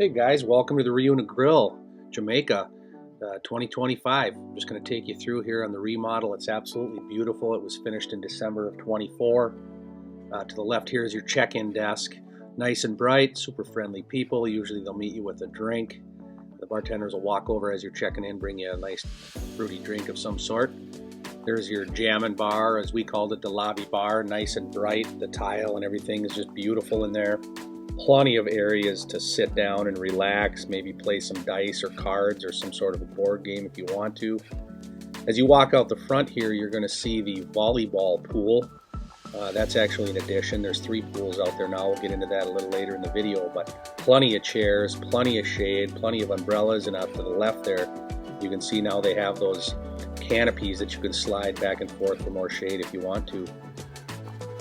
Hey guys, welcome to the Riu Negril, Jamaica, 2025. I'm just going to take you through here on the remodel. It's absolutely beautiful. It was finished in December of 24. To the left here is your check-in desk. Nice and bright, super friendly people. Usually they'll meet you with a drink. The bartenders will walk over as you're checking in, bring you a nice fruity drink of some sort. There's your jammin' bar, as we called it, the lobby bar. Nice and bright. The tile and everything is just beautiful in there. Plenty of areas to sit down and relax, maybe play some dice or cards or some sort of a board game if you want to. As you walk out the front here, you're going to see the volleyball pool. That's actually an addition. There's 3 pools out there now. We'll get into that a little later in the video, but plenty of chairs, plenty of shade, plenty of umbrellas, and out to the left there, you can see now they have those canopies that you can slide back and forth for more shade if you want to.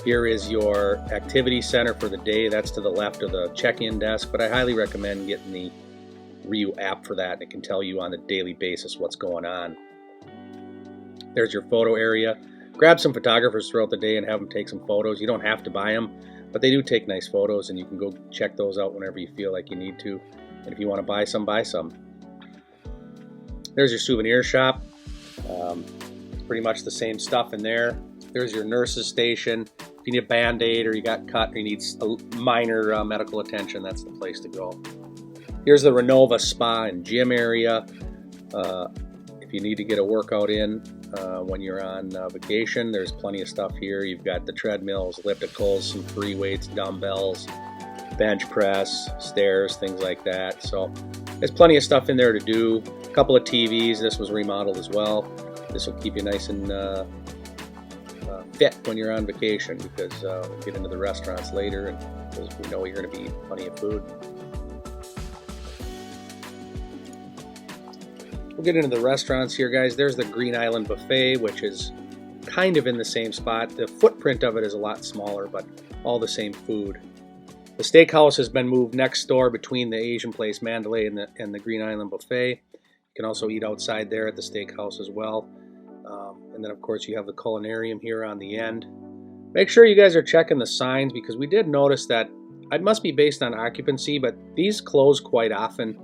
Here is your activity center for the day. That's to the left of the check-in desk, but I highly recommend getting the Riu app for that. It can tell you on a daily basis what's going on. There's your photo area. Grab some photographers throughout the day and have them take some photos. You don't have to buy them, but they do take nice photos, and you can go check those out whenever you feel like you need to. And if you want to buy some, buy some. There's your souvenir shop. Pretty much the same stuff in there. There's your nurse's station. If you need a Band-Aid or you got cut or you need a minor medical attention, that's the place to go. Here's the Renova spa and gym area. If you need to get a workout in when you're on vacation, there's plenty of stuff here. You've got the treadmills, ellipticals, some free weights, dumbbells, bench press, stairs, things like that. So there's plenty of stuff in there to do. A couple of TVs. This was remodeled as well. This will keep you nice and fit when you're on vacation, because we'll get into the restaurants later, and because we know you're going to be eating plenty of food. We'll get into the restaurants here, guys. There's the Green Island Buffet, which is kind of in the same spot. The footprint of it is a lot smaller, but all the same food. The steakhouse has been moved next door between the Asian place Mandalay and the Green Island Buffet. You can also eat outside there at the steakhouse as well. And then, of course, you have the culinarium here on the end. Make sure you guys are checking the signs, because we did notice that it must be based on occupancy, but these close quite often.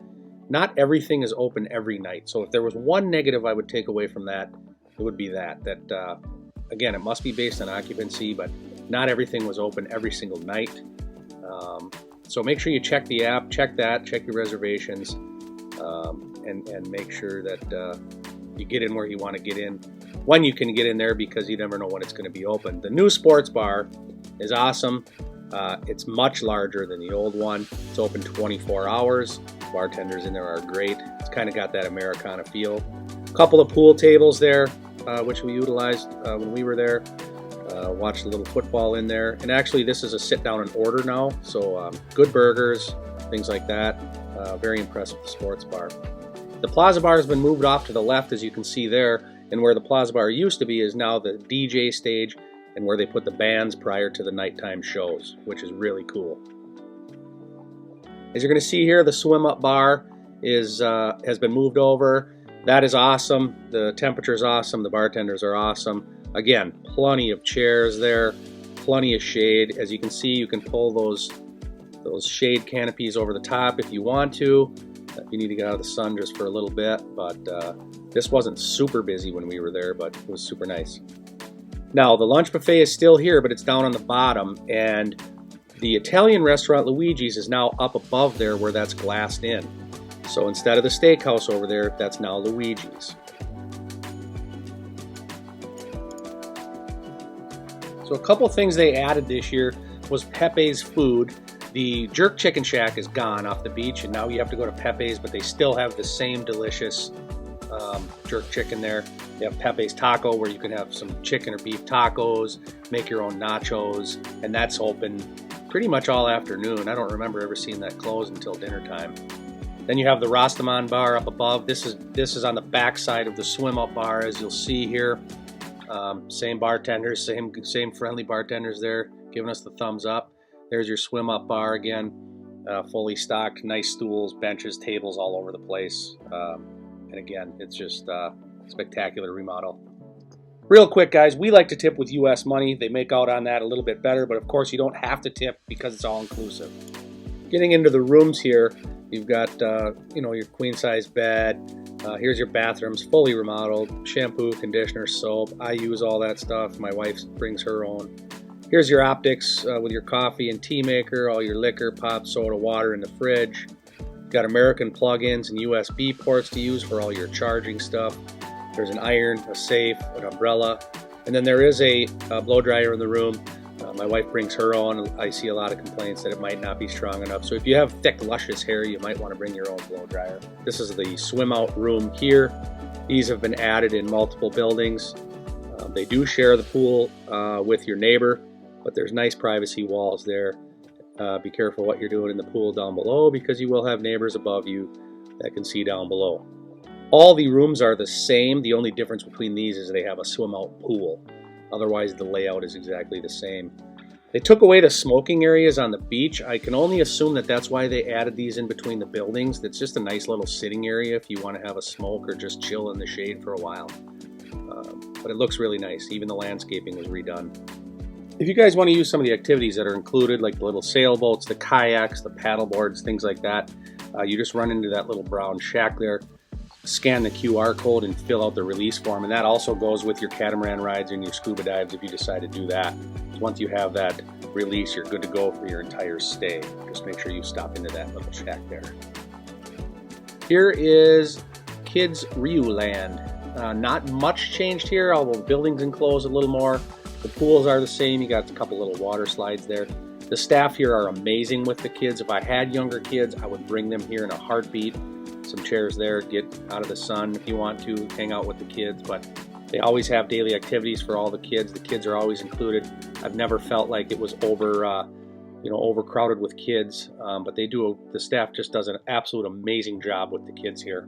Not everything is open every night. So if there was one negative I would take away from that, it would be that again, it must be based on occupancy, but not everything was open every single night. So make sure you check the app, check your reservations, and make sure that you get in where you want to get in, when you can get in there, because you never know when it's going to be open. The new sports bar is awesome. It's much larger than the old one. It's open 24 hours. Bartenders in there are great. It's kind of got that Americana feel. A couple of pool tables there, which we utilized when we were there. Watched a little football in there. And actually, this is a sit down and order now. So good burgers, things like that. Very impressed with the sports bar. The Plaza Bar has been moved off to the left, as you can see there, and where the Plaza Bar used to be is now the DJ stage, and where they put the bands prior to the nighttime shows, which is really cool. As you're going to see here, the swim-up bar has been moved over. That is awesome. The temperature is awesome. The bartenders are awesome. Again, plenty of chairs there, plenty of shade. As you can see, you can pull those shade canopies over the top if you want to. If you need to get out of the sun just for a little bit, but this wasn't super busy when we were there, but it was super nice. Now, the lunch buffet is still here, but it's down on the bottom, and the Italian restaurant Luigi's is now up above there where that's glassed in. So instead of the steakhouse over there, that's now Luigi's. So a couple things they added this year was Pepe's food. The jerk chicken shack is gone off the beach, and now you have to go to Pepe's, but they still have the same delicious jerk chicken there. They have Pepe's Taco, where you can have some chicken or beef tacos, make your own nachos, and that's open pretty much all afternoon. I don't remember ever seeing that close until dinner time. Then you have the Rastaman bar up above. This is on the back side of the swim-up bar, as you'll see here. Same bartenders, same friendly bartenders there, giving us the thumbs up. There's your swim-up bar again, fully stocked, nice stools, benches, tables all over the place. And again, it's just spectacular remodel. Real quick, guys, we like to tip with U.S. money. They make out on that a little bit better, but of course you don't have to tip because it's all inclusive. Getting into the rooms here, You've got, your queen size bed. Here's your bathrooms, fully remodeled. Shampoo, conditioner, soap. I use all that stuff. My wife brings her own. Here's your optics with your coffee and tea maker, all your liquor, pop, soda, water in the fridge. You've got American plug-ins and USB ports to use for all your charging stuff. There's an iron, a safe, an umbrella, and then there is a blow dryer in the room. My wife brings her own. I see a lot of complaints that it might not be strong enough. So if you have thick, luscious hair, you might want to bring your own blow dryer. This is the swim out room here. These have been added in multiple buildings. They do share the pool with your neighbor, but there's nice privacy walls there. Be careful what you're doing in the pool down below, because you will have neighbors above you that can see down below. All the rooms are the same. The only difference between these is they have a swim out pool. Otherwise, the layout is exactly the same. They took away the smoking areas on the beach. I can only assume that that's why they added these in between the buildings. That's just a nice little sitting area if you want to have a smoke or just chill in the shade for a while. But it looks really nice. Even the landscaping was redone. If you guys want to use some of the activities that are included, like the little sailboats, the kayaks, the paddle boards, things like that, you just run into that little brown shack there, scan the QR code and fill out the release form, and that also goes with your catamaran rides and your scuba dives if you decide to do that. Once you have that release, you're good to go for your entire stay. Just make sure you stop into that little shack there. Here is Kids Riu Land. Not much changed here, although the building's enclosed a little more. The pools are the same. You got a couple little water slides there. The staff here are amazing with the kids. If I had younger kids, I would bring them here in a heartbeat. Some chairs there, get out of the sun if you want to, hang out with the kids, but they always have daily activities for all the kids. The kids are always included. I've never felt like it was overcrowded with kids, but the staff just does an absolute amazing job with the kids here.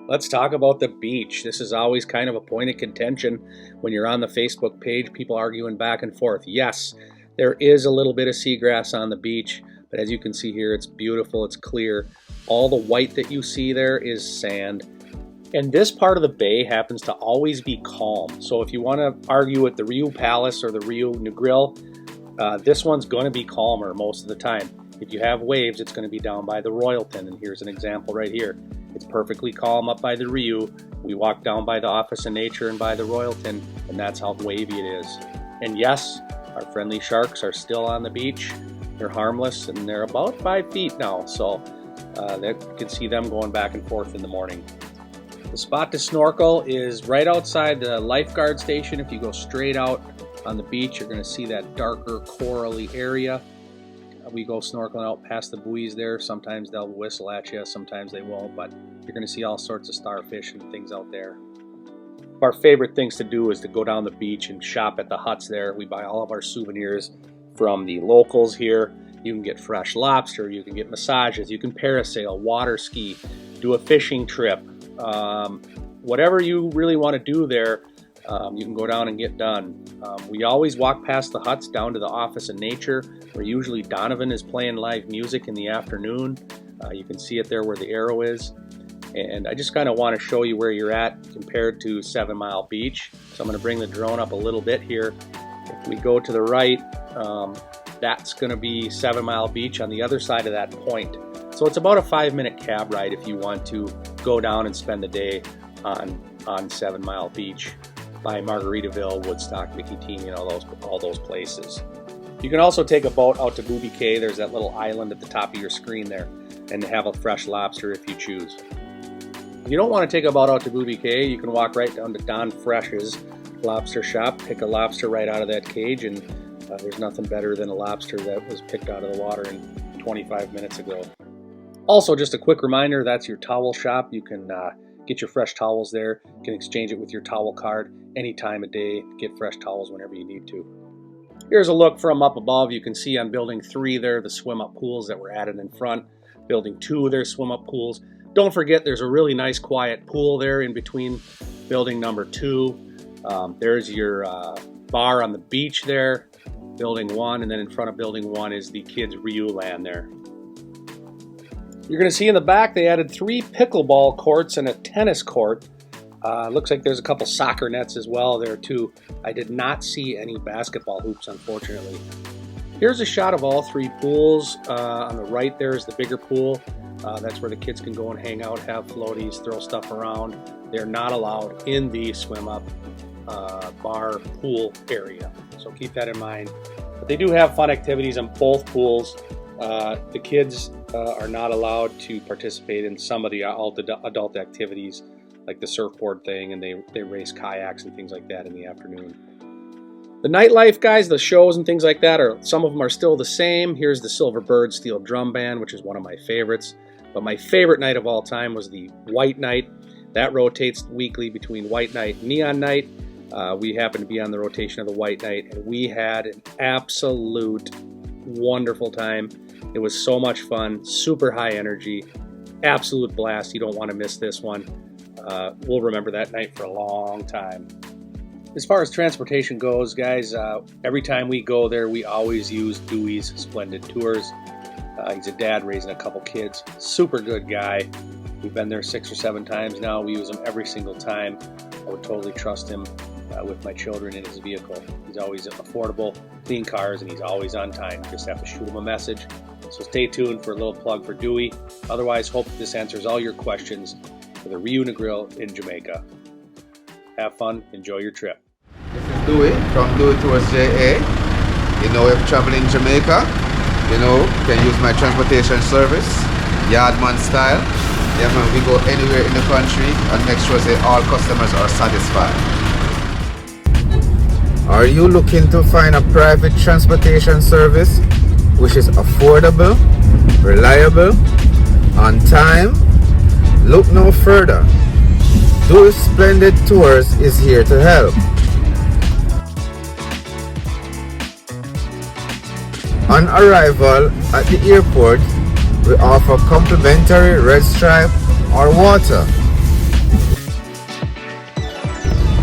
Let's talk about the beach. This is always kind of a point of contention when you're on the Facebook page, people arguing back and forth. Yes, there is a little bit of seagrass on the beach, but as you can see here, it's beautiful, it's clear. All the white that you see there is sand. And this part of the bay happens to always be calm. So if you want to argue with the Riu Palace or the Riu Negril, this one's going to be calmer most of the time. If you have waves, it's going to be down by the Royalton. And here's an example right here. It's perfectly calm up by the Riu. We walk down by the Office of Nature and by the Royalton, and that's how wavy it is. And yes, our friendly sharks are still on the beach. They're harmless, and they're about 5 feet now. So you can see them going back and forth in the morning. The spot to snorkel is right outside the lifeguard station. If you go straight out on the beach, you're going to see that darker corally area. We go snorkeling out past the buoys there. Sometimes they'll whistle at you, sometimes they won't, but you're going to see all sorts of starfish and things out there. Our favorite things to do is to go down the beach and shop at the huts there. We buy all of our souvenirs from the locals here. You can get fresh lobster, you can get massages, you can parasail, water ski, do a fishing trip. Whatever you really want to do there, you can go down and get done. We always walk past the huts down to the Office of Nature, where usually Donovan is playing live music in the afternoon. You can see it there where the arrow is. And I just kind of want to show you where you're at compared to 7 Mile Beach. So I'm going to bring the drone up a little bit here. If we go to the right, that's going to be 7 Mile Beach on the other side of that point. So it's about a 5-minute cab ride if you want to go down and spend the day on 7 Mile Beach by Margaritaville, Woodstock, Bikini, and all those places. You can also take a boat out to Booby Cay. There's that little island at the top of your screen there, and have a fresh lobster if you choose. If you don't want to take a boat out to Booby Cay, you can walk right down to Don Fresh's lobster shop, pick a lobster right out of that cage, and there's nothing better than a lobster that was picked out of the water 25 minutes ago. Also, just a quick reminder, that's your towel shop. You can get your fresh towels there. You can exchange it with your towel card any time of day. Get fresh towels whenever you need to. Here's a look from up above. You can see on Building 3 there, the swim-up pools that were added in front. Building 2, there's swim-up pools. Don't forget, there's a really nice quiet pool there in between building number 2. There's your bar on the beach there, Building 1, and then in front of Building 1 is the kids' Riu Land there. You're going to see in the back they added 3 pickleball courts and a tennis court. Looks like there's a couple soccer nets as well there too. I did not see any basketball hoops, unfortunately. Here's a shot of all three pools. On the right there is the bigger pool. That's where the kids can go and hang out, have floaties, throw stuff around. They're not allowed in the swim up bar pool area, so keep that in mind. But they do have fun activities on both pools. The kids are not allowed to participate in some of the adult activities, like the surfboard thing, and they race kayaks and things like that in the afternoon. The nightlife, guys, the shows and things like that, some of them are still the same. Here's the Silver Bird Steel Drum Band, which is one of my favorites. But my favorite night of all time was the White Night. That rotates weekly between White Night and Neon Night. We happened to be on the rotation of the White Night, and we had an absolute wonderful time. It was so much fun, super high energy, absolute blast. You don't want to miss this one. We'll remember that night for a long time. As far as transportation goes, guys, every time we go there, we always use Dewey's Splendid Tours. He's a dad raising a couple kids. Super good guy. We've been there 6 or 7 times now. We use him every single time. I would totally trust him with my children in his vehicle. He's always affordable, clean cars, and he's always on time. You just have to shoot him a message. So stay tuned for a little plug for Dewey. Otherwise, hope this answers all your questions for the Riu Negril in Jamaica. Have fun. Enjoy your trip. This is Dewey from Dewey Tours JA. You know, if traveling Jamaica, you know, you can use my transportation service, Yardman style. Yeah, man, we go anywhere in the country and make sure that all customers are satisfied. Are you looking to find a private transportation service which is affordable, reliable, on time? Look no further. Dewey Splendid Tours is here to help. On arrival at the airport, we offer complimentary red stripe or water.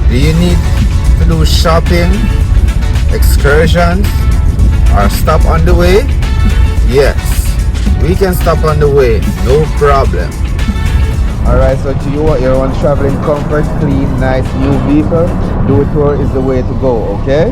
Do you need to do shopping, excursions, or stop on the way? Yes, we can stop on the way, no problem. Alright, so to you want your own traveling comfort, clean, nice new vehicle, Dewey Tour is the way to go, okay?